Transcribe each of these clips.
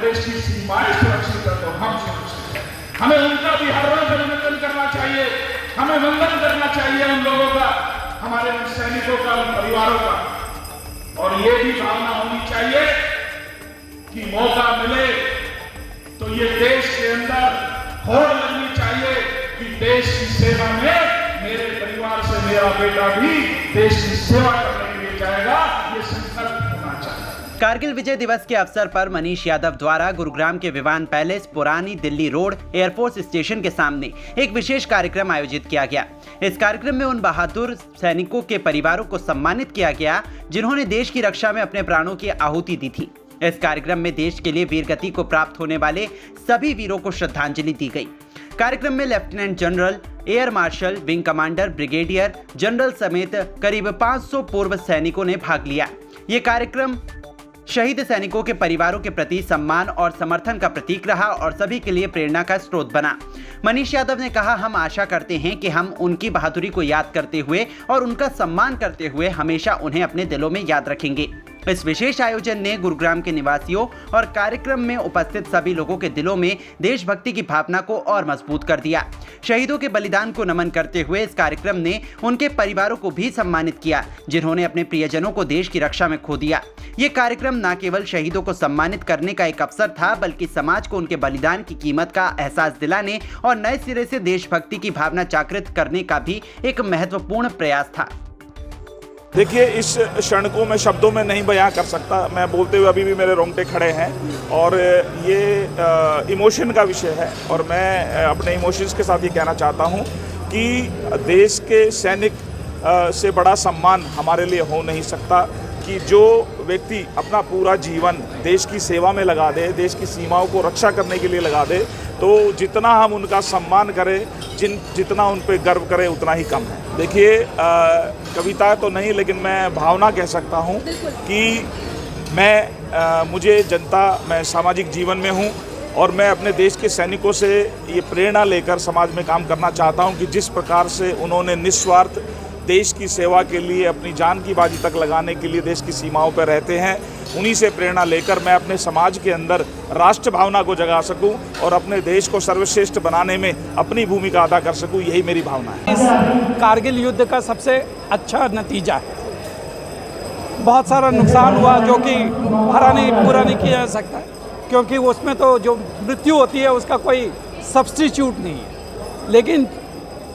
देश की सीमाएं सुरक्षित है तो हम सुरक्षित हैं। हमें उनका भी हर रोज अभिनंदन करना चाहिए, हमें वंदन करना चाहिए उन लोगों का, हमारे उन सैनिकों का, उन परिवारों का। और ये भी भावना होनी चाहिए कि मौका मिले तो ये देश के अंदर होड़ लगनी चाहिए कि देश की सेवा में मेरे परिवार से मेरा बेटा भी देश की सेवा करने के लिए जाएगा, ये संकल्प होना चाहिए। कारगिल विजय दिवस के अवसर पर मनीष यादव द्वारा गुरुग्राम के विवान पैलेस, पुरानी दिल्ली रोड, एयरफोर्स स्टेशन के सामने एक विशेष कार्यक्रम आयोजित किया गया। इस कार्यक्रम में उन बहादुर सैनिकों के परिवारों को सम्मानित किया गया जिन्होंने देश की रक्षा में अपने प्राणों की आहुति दी थी। इस कार्यक्रम में देश के लिए वीरगति को प्राप्त होने वाले सभी वीरों को श्रद्धांजलि दी गई। कार्यक्रम में lieutenant general, air marshal, wing commander, brigadier general समेत करीब 500 पूर्व सैनिकों ने भाग लिया। ये कार्यक्रम शहीद सैनिकों के परिवारों के प्रति सम्मान और समर्थन का प्रतीक रहा और सभी के लिए प्रेरणा का स्रोत बना। मनीष यादव ने कहा, हम आशा करते हैं कि हम उनकी बहादुरी को याद करते हुए और उनका सम्मान करते हुए हमेशा उन्हें अपने दिलों में याद रखेंगे। इस विशेष आयोजन ने गुरुग्राम के निवासियों और कार्यक्रम में उपस्थित सभी लोगों के दिलों में देशभक्ति की भावना को और मजबूत कर दिया। शहीदों के बलिदान को नमन करते हुए इस कार्यक्रम ने उनके परिवारों को भी सम्मानित किया जिन्होंने अपने प्रियजनों को देश की रक्षा में खो दिया। ये कार्यक्रम न केवल शहीदों को सम्मानित करने का एक अवसर था बल्कि समाज को उनके बलिदान की कीमत का एहसास दिलाने और नए सिरे से देशभक्ति की भावना जागृत करने का भी एक महत्वपूर्ण प्रयास था। देखिए, इस क्षण को मैं शब्दों में नहीं बयां कर सकता। मैं बोलते हुए अभी भी मेरे रोंगटे खड़े हैं और ये इमोशन का विषय है और मैं अपने इमोशंस के साथ ये कहना चाहता हूँ कि देश के सैनिक से बड़ा सम्मान हमारे लिए हो नहीं सकता कि जो व्यक्ति अपना पूरा जीवन देश की सेवा में लगा दे, देश की सीमाओं को रक्षा करने के लिए लगा दे, तो जितना हम उनका सम्मान करें, जितना उन पर गर्व करें उतना ही कम है। देखिए, कविता तो नहीं लेकिन मैं भावना कह सकता हूँ कि मैं सामाजिक जीवन में हूँ और मैं अपने देश के सैनिकों से ये प्रेरणा लेकर समाज में काम करना चाहता हूँ कि जिस प्रकार से उन्होंने निस्वार्थ देश की सेवा के लिए अपनी जान की बाजी तक लगाने के लिए देश की सीमाओं पर रहते हैं, उन्हीं से प्रेरणा लेकर मैं अपने समाज के अंदर राष्ट्र भावना को जगा सकूं और अपने देश को सर्वश्रेष्ठ बनाने में अपनी भूमिका अदा कर सकूं, यही मेरी भावना है। इस कारगिल युद्ध का सबसे अच्छा नतीजा है। बहुत सारा नुकसान हुआ जो कि पूरा नहीं किया जा सकता क्योंकि उसमें तो जो मृत्यु होती है उसका कोई सब्स्टिट्यूट नहीं है, लेकिन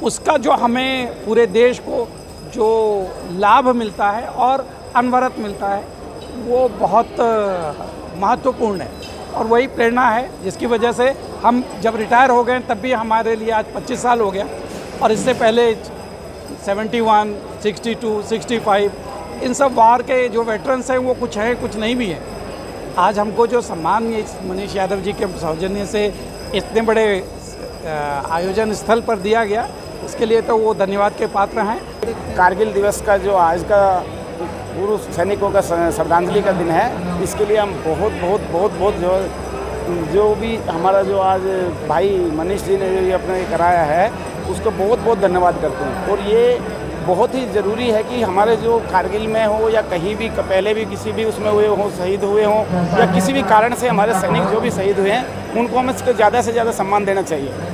उसका जो हमें पूरे देश को जो लाभ मिलता है और अनवरत मिलता है वो बहुत महत्वपूर्ण है और वही प्रेरणा है जिसकी वजह से हम जब रिटायर हो गए तब भी हमारे लिए आज 25 साल हो गया और इससे पहले 71, 62, 65 इन सब वार के जो वेटरन्स हैं वो कुछ हैं कुछ नहीं भी हैं। आज हमको जो सम्मान इस मनीष यादव जी के सौजन्य से इतने बड़े आयोजन स्थल पर दिया गया उसके लिए तो वो धन्यवाद के पात्र हैं। कारगिल दिवस का जो आज का पूर्व सैनिकों का श्रद्धांजलि का दिन है, इसके लिए हम बहुत जो भी हमारा जो आज भाई मनीष जी ने जो ये अपने कराया है उसको बहुत धन्यवाद करते हैं। और ये बहुत ही ज़रूरी है कि हमारे जो कारगिल में हो या कहीं भी पहले भी किसी भी उसमें हुए हों, शहीद हुए हों या किसी भी कारण से हमारे सैनिक जो भी शहीद हुए हैं उनको हमें ज़्यादा से ज़्यादा सम्मान देना चाहिए।